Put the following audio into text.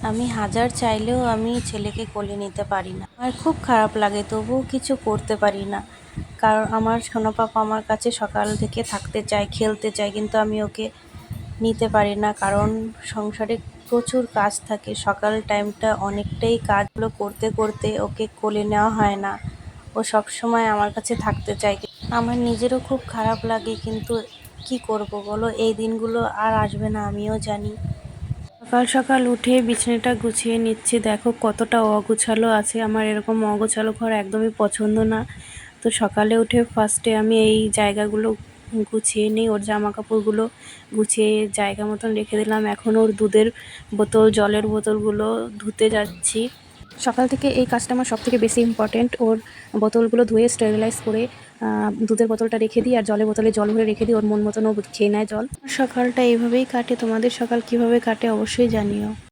আমি হাজার চাইলেও আমি ছেলেকে কোলে নিতে পারি না। আমার খুব খারাপ লাগে, তবুও কিছু করতে পারি না। কারণ আমার সোনা পাপা আমার কাছে সকাল থেকে থাকতে চায়, খেলতে চায়, কিন্তু আমি ওকে নিতে পারি না। কারণ সংসারে প্রচুর কাজ থাকে। সকাল টাইমটা অনেকটাই কাজগুলো করতে করতে ওকে কোলে নেওয়া হয় না। ও সবসময় আমার কাছে থাকতে চায়। আমার নিজেরও খুব খারাপ লাগে, কিন্তু কি করব বলো, এই দিনগুলো আর আসবে না আমিও জানি। সকাল সকাল উঠে বিছানাটা গুছিয়ে নিচ্ছি। দেখো কতটা অগোছালো আছে। আমার এরকম অগোছালো ঘর একদমই পছন্দ না। তো সকালে উঠে ফার্স্টে আমি এই জায়গাগুলো গুছিয়ে নিই। ওর জামা কাপড়গুলো গুছিয়ে জায়গা মতন রেখে দিলাম। এখন ওর দুধের বোতল, জলের বোতলগুলো ধুতে যাচ্ছি। সকাল থেকে এই কাজটা আমার সবথেকে বেশি ইম্পর্টেন্ট। ওর বোতলগুলো ধুয়ে স্টেরিলাইজ করে দুধের বোতলটা রেখে দিই, আর জলের বোতলে জল ভরে রেখে দিই। ওর মন মতন ও খেয়ে নেয় জল। সকালটা এইভাবেই কাটে। তোমাদের সকাল কিভাবে কাটে অবশ্যই জানিও।